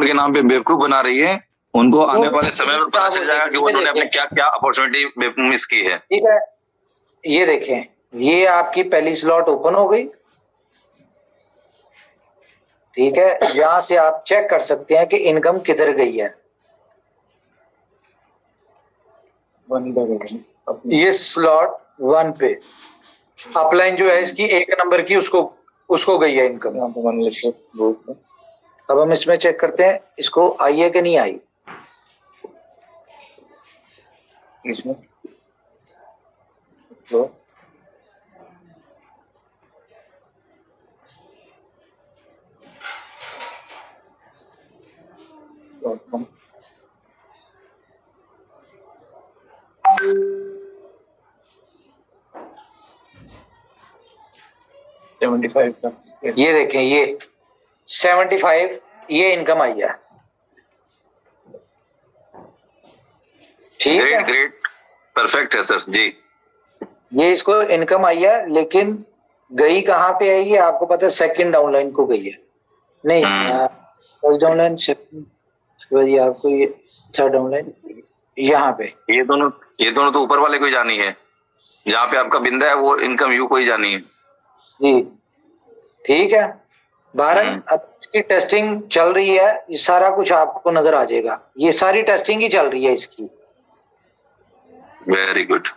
के नाम पे बेवकूफ बना रही है, उनको आने वाले समय में पता चल जाएगा कि उन्होंने अपने क्या क्या अपॉर्चुनिटी मिस की है। ठीक है, ये देखें, ये आपकी पहली स्लॉट ओपन हो गई। ठीक है, यहां से आप चेक कर सकते हैं कि इनकम किधर गई है। ये स्लॉट 1 पे अपलाइन जो है इसकी 1 नंबर की उसको गई है इनकम। अब हम इसमें चेक करते हैं इसको आई है कि नहीं आई। इसमें तो ये देखें, ये 75 ये इनकम आई है। ठीक है, ग्रेट, परफेक्ट है सर जी। ये इसको इनकम आई है, लेकिन गई कहाँ पे आई है आपको पता है? सेकंड डाउनलाइन को गई है। नहीं, फर्स्ट डाउनलाइन, सेकंड, आपको ये थर्ड डाउनलाइन यहाँ पे। ये दोनों तो ऊपर वाले को ही जानी है, जहाँ पे आपका बिंदा है वो इनकम यू को ही जानी है जी। ठीक है, भारत अब इसकी टेस्टिंग चल रही है, ये सारा कुछ आपको नजर आ जाएगा। ये सारी टेस्टिंग ही चल रही है इसकी। Very good.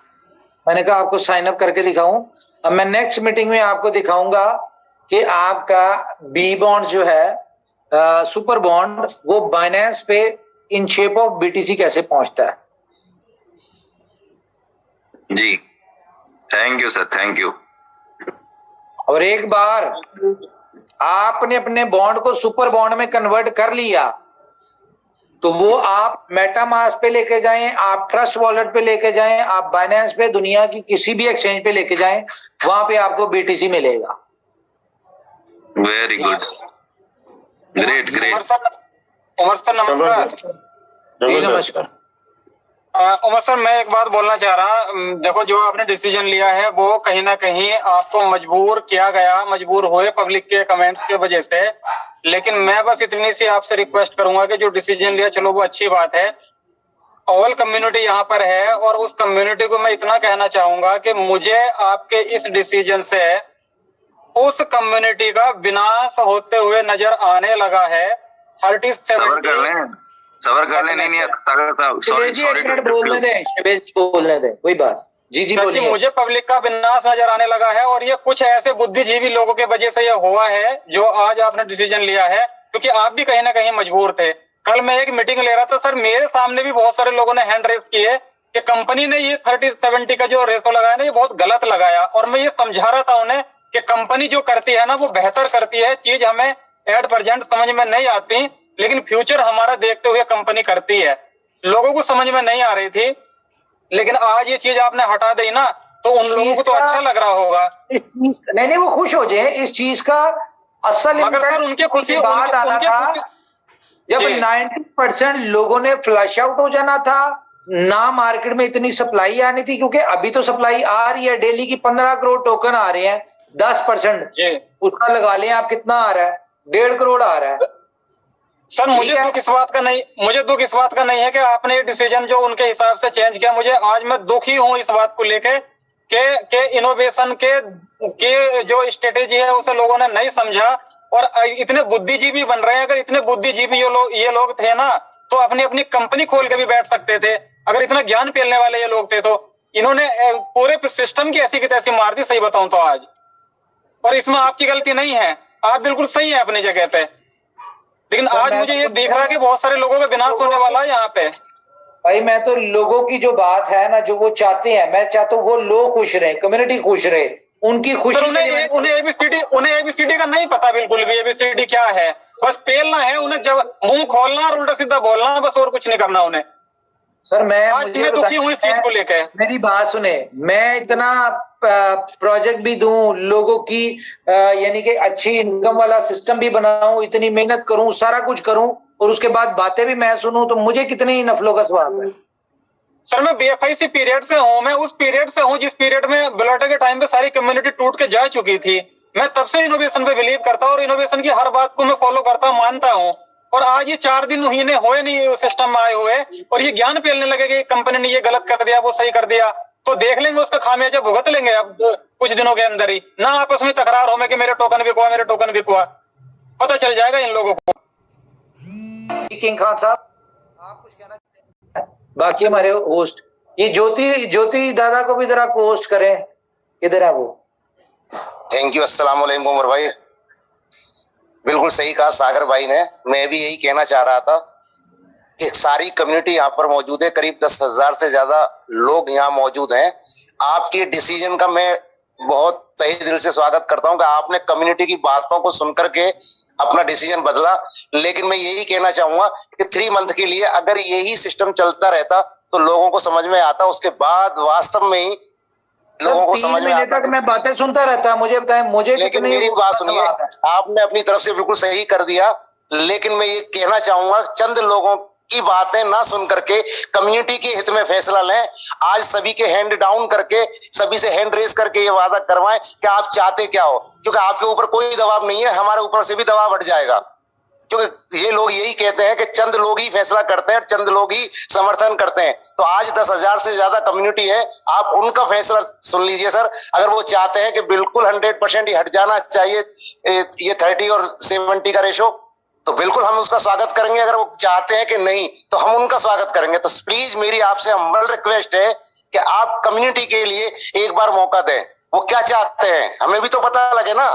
मैंने कहा आपको साइन अप करके दिखाऊं। अब मैं नेक्स्ट मीटिंग में आपको दिखाऊंगा कि आपका बी बॉन्ड जो है सुपर बॉन्ड वो बाइनेंस पे इन शेप ऑफ बीटीसी कैसे पहुंचता है। जी, thank you sir, thank you. और एक बार आपने अपने बॉन्ड को सुपर बॉन्ड में कन्वर्ट कर लिया तो वो आप मेटामास्क पे लेके जाएं, आप ट्रस्ट वॉलेट पे लेके जाएं, आप बाइनेंस पे, दुनिया की किसी भी एक्सचेंज पे लेके जाएं, वहां पे आपको बीटीसी मिलेगा। Very good, great great. Umar sir नमस्कार। जी नमस्कार। उमर सर मैं एक बात बोलना चाह रहा, देखो जो आपने डिसीजन लिया है वो कहीं ना कहीं आपको मजबूर किया गया, मजबूर हुए पब्लिक के कमेंट्स की वजह से। लेकिन मैं बस इतनी सी आपसे रिक्वेस्ट करूंगा कि जो डिसीजन लिया चलो वो अच्छी बात है, ऑल कम्युनिटी यहाँ पर है और उस कम्युनिटी को मैं इतना कहना चाहूंगा कि मुझे आपके इस डिसीजन से उस कम्युनिटी का विनाश होते हुए नजर आने लगा है। सबर कर ले, नहीं बोलने दे कोई बात। जी जी बोलिए। मुझे पब्लिक का विनाश नजर आने लगा है और ये कुछ ऐसे बुद्धिजीवी लोगों के वजह से ये हुआ है जो आज आपने डिसीजन लिया है, क्योंकि आप भी कहीं ना कहीं मजबूर थे। कल मैं एक मीटिंग ले रहा था सर, मेरे सामने भी बहुत सारे लोगों ने हैंड रेस किए कि कंपनी ने ये 30-70 का जो रेशो लगाया ना ये बहुत गलत लगाया। और मैं ये समझा रहा था उन्हें कि कंपनी जो करती है ना वो बेहतर करती है, चीज हमें एट प्रेजेंट समझ में नहीं आती, लेकिन फ्यूचर हमारा देखते हुए कंपनी करती है। लोगों को समझ में नहीं आ रही थी, लेकिन आज ये चीज आपने हटा दी ना तो उन लोगों को तो अच्छा लग रहा होगा। इस चीज नहीं वो खुश हो जाए इस चीज का। असल मगर सर उनके खुशी बात आना था जब 90% लोगों ने फ्लैश आउट हो जाना था ना, मार्केट में इतनी सप्लाई आनी थी, क्योंकि अभी तो सप्लाई आ रही है, डेली की 15 करोड़ टोकन आ रहे हैं। 10% उसका लगा लें आप, कितना आ रहा है? 1.5 करोड़ आ रहा है। सर मुझे दुख इस बात का नहीं है कि आपने ये डिसीजन जो उनके हिसाब से चेंज किया। मुझे आज मैं दुखी हूं इस बात को लेके के इनोवेशन के जो स्ट्रेटेजी है उसे लोगों ने नहीं समझा और इतने बुद्धिजीवी बन रहे हैं। अगर इतने बुद्धिजीवी ये लोग थे ना तो अपनी अपनी कंपनी खोल के भी बैठ सकते थे। अगर इतना ज्ञान फैलने वाले ये लोग थे तो इन्होंने पूरे सिस्टम की ऐसी की तैसी मार दी, सही बताऊं तो आज। और इसमें आपकी गलती नहीं है, आप बिल्कुल सही है अपनी जगह पे, लेकिन आज मुझे ये दिख रहा है कि बहुत सारे लोगों का विनाश होने वाला है यहाँ पे। भाई मैं तो लोगों की जो बात है ना, जो वो चाहते हैं, मैं चाहता हूँ वो लोग खुश रहे, कम्युनिटी खुश रहे, उनकी खुशी। उन्हें एबीसीडी का नहीं पता बिल्कुल भी, एबीसीडी क्या है। बस पेलना है उन्हें, जब मुंह खोलना और उल्टा सीधा बोलना, बस और कुछ नहीं करना उन्हें। सर मैं दुखी हूँ इस चीज को लेकर। मेरी बात सुने, मैं इतना प्रोजेक्ट भी दूं लोगों की, यानी कि अच्छी इनकम वाला सिस्टम भी बनाऊं, इतनी मेहनत करूं, सारा कुछ करूं और उसके बाद बातें भी मैं सुनूं, तो मुझे कितनी नफलों का स्वाब है। सर मैं बीएफआईसी पीरियड से हूँ, मैं उस पीरियड से हूँ जिस पीरियड में ब्लॉटर के टाइम पे सारी कम्युनिटी टूट के जा चुकी थी। मैं तब से इनोवेशन पे बिलीव करता हूँ और इनोवेशन की हर बात को मैं फॉलो करता हूँ, मानता हूँ। और आज ये 4 दिन महीने हुए नहीं सिस्टम में आए हुए, और ये ज्ञान फैलने लगे कि कंपनी ने ये गलत कर दिया, वो सही कर दिया, तो देख लेंगे उसका खामियाजा भुगत लेंगे अब कुछ दिनों के अंदर ही। ना आपस में तकरार हो में कि मेरे टोकन बिकवा, मेरे टोकन बिकवा, पता चल जाएगा इन लोगों को। किंग खान साहब, आप कुछ कहना चाहते हैं? बाकी हमारे होस्ट ये ज्योति दादा को भी जरा को होस्ट करें, इधर है वो। Thank you. अस्सलाम वालेकुम उमर भाई, बिल्कुल सही कहा सागर भाई ने। मैं भी यही कहना चाह रहा था कि सारी कम्युनिटी यहाँ पर मौजूद है, करीब 10,000 से ज्यादा लोग यहाँ मौजूद हैं। आपके डिसीजन का मैं बहुत तहे दिल से स्वागत करता हूँ कि आपने कम्युनिटी की बातों को सुनकर के अपना डिसीजन बदला। लेकिन मैं यही कहना चाहूंगा कि 3 मंथ के लिए अगर यही सिस्टम चलता रहता तो लोगों को समझ में आता, उसके बाद वास्तव में ही लोगों को समझ में आता। मैं बातें सुनता रहता, मुझे बताएं, मुझे लेकिन मेरी बात सुनिए, आपने अपनी तरफ से बिल्कुल सही कर दिया, लेकिन मैं ये कहना चाहूंगा चंद लोगों की बातें ना सुन करके कम्युनिटी के हित में फैसला लें। आज सभी के हैंड डाउन करके, सभी से हैंड रेस करके ये वादा करवाएं कि आप चाहते क्या हो, क्योंकि आपके ऊपर कोई दबाव नहीं है, हमारे ऊपर से भी दबाव हट जाएगा। क्योंकि ये लोग यही कहते हैं कि चंद लोग ही फैसला करते हैं, चंद लोग ही समर्थन करते हैं। तो आज 10,000 से ज्यादा कम्युनिटी है, आप उनका फैसला सुन लीजिए सर। अगर वो चाहते हैं कि बिल्कुल 100% ही हट जाना चाहिए ये 30 और 70 का रेशो, तो बिल्कुल हम उसका स्वागत करेंगे। अगर वो चाहते हैं कि नहीं, तो हम उनका स्वागत करेंगे। तो प्लीज मेरी आपसे हम्बल रिक्वेस्ट है कि आप कम्युनिटी के लिए एक बार मौका दें। वो क्या चाहते हैं हमें भी तो पता लगे ना,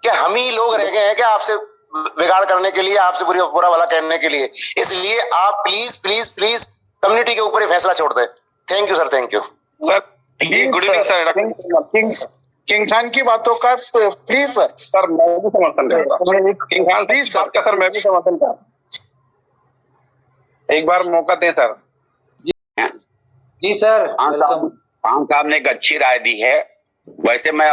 कि हम ही लोग रह गए हैं कि आपसे बिगाड़ करने के लिए, आपसे बुरा भला कहने के लिए। इसलिए आप प्लीज प्लीज प्लीज कम्युनिटी के ऊपर ही फैसला छोड़ दें। Thank you sir, thank you. Good evening sir. King Khan की बातों का प्लीज सर मैं भी समर्थन करता, किंग खान प्लीज सर का, सर मैं भी समर्थन करता। एक बार मौका दें सर। जी सर। खान साहब ने एक अच्छी राय दी है। वैसे मैं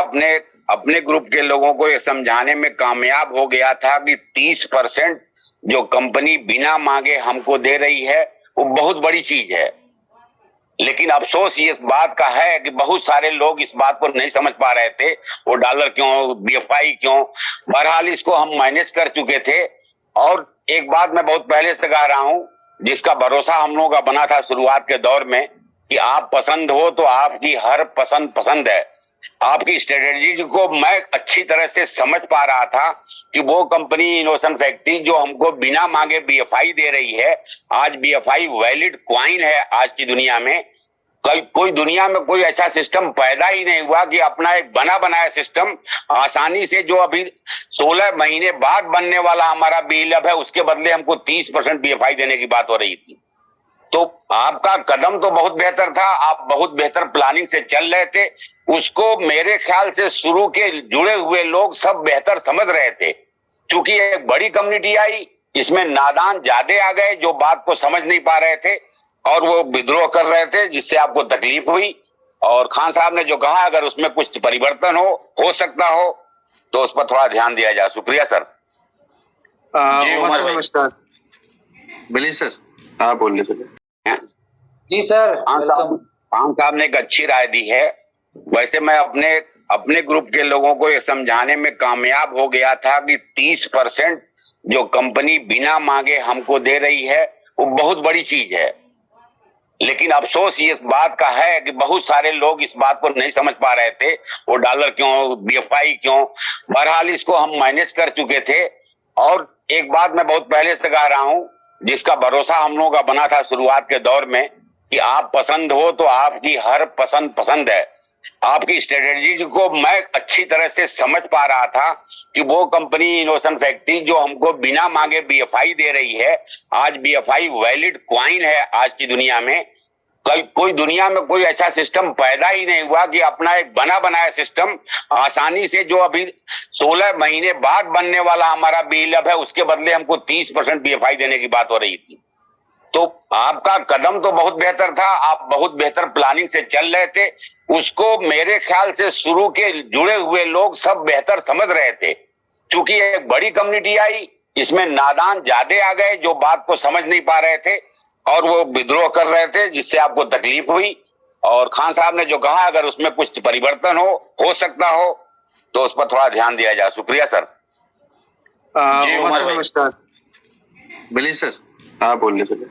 अपने ग्रुप के लोगों को ये समझाने में कामयाब हो गया था कि 30% जो कंपनी बिना मांगे हमको दे रही है वो बहुत बड़ी चीज है। लेकिन अफसोस ये बात का है कि बहुत सारे लोग इस बात को नहीं समझ पा रहे थे, वो डॉलर क्यों, बीएफआई क्यों। बहरहाल इसको हम मैनेज कर चुके थे। और एक बात मैं बहुत पहले से कह रहा हूं, जिसका भरोसा हम लोगों का बना था शुरुआत के दौर में, कि आप पसंद हो तो आपकी हर पसंद पसंद है। आपकी स्ट्रेटेजी को मैं अच्छी तरह से समझ पा रहा था कि वो कंपनी इनोवेशन फैक्ट्री जो हमको बिना मांगे बीएफआई दे रही है, आज बीएफआई वैलिड क्वाइन है। आज की दुनिया में कोई दुनिया में कोई ऐसा सिस्टम पैदा ही नहीं हुआ कि अपना एक बना बनाया सिस्टम आसानी से, जो अभी 16 महीने बाद बनने वाला हमारा बीएलएफ है, उसके बदले हमको 30% बीएफआई देने की बात हो रही थी। तो आपका कदम तो बहुत बेहतर था, आप बहुत बेहतर प्लानिंग से चल रहे थे। उसको मेरे ख्याल से शुरू के जुड़े हुए लोग सब बेहतर समझ रहे थे। क्योंकि एक बड़ी कम्युनिटी आई, इसमें नादान ज्यादा आ गए जो बात को समझ नहीं पा रहे थे और वो विद्रोह कर रहे थे, जिससे आपको तकलीफ हुई। और खान साहब ने जो कहा, अगर उसमें कुछ परिवर्तन हो सकता हो तो उस पर थोड़ा ध्यान दिया जाए। शुक्रिया सर। नमस्कार। बोलिए सर। हाँ बोलिए सर। जी सर। खान साहब ने एक अच्छी राय दी है। वैसे मैं अपने ग्रुप के लोगों को ये समझाने में कामयाब हो गया था कि 30% जो कंपनी बिना मांगे हमको दे रही है वो बहुत बड़ी चीज है। लेकिन अफसोस ये बात का है कि बहुत सारे लोग इस बात को नहीं समझ पा रहे थे, वो डॉलर क्यों, बीएफआई क्यों। बहरहाल इसको हम मैनेज कर चुके थे। और एक बात मैं बहुत पहले से कह रहा हूं, जिसका भरोसा हम लोगों का बना था शुरुआत के दौर में, कि आप पसंद हो तो आपकी हर पसंद पसंद है। आपकी स्ट्रेटेजी को मैं अच्छी तरह से समझ पा रहा था कि वो कंपनी इनोवेशन फैक्ट्री जो हमको बिना मांगे बीएफआई दे रही है, आज बीएफआई वैलिड क्वाइन है। आज की दुनिया में कोई दुनिया में कोई ऐसा सिस्टम पैदा ही नहीं हुआ कि अपना एक बना बनाया सिस्टम आसानी से, जो अभी 16 महीने बाद बनने वाला हमारा बीएलएफ है, उसके बदले हमको 30% बीएफआई देने की बात हो रही थी। तो आपका कदम तो बहुत बेहतर था, आप बहुत बेहतर प्लानिंग से चल रहे थे। उसको मेरे ख्याल से शुरू के जुड़े हुए लोग सब बेहतर समझ रहे थे। क्योंकि एक बड़ी कम्युनिटी आई, इसमें नादान ज्यादा आ गए जो बात को समझ नहीं पा रहे थे और वो विद्रोह कर रहे थे, जिससे आपको तकलीफ हुई। और खान साहब ने जो कहा, अगर उसमें कुछ परिवर्तन हो सकता हो तो उस पर थोड़ा ध्यान दिया जाए। शुक्रिया सर। नमस्कार। बोलिए सर। हाँ बोलिए सर।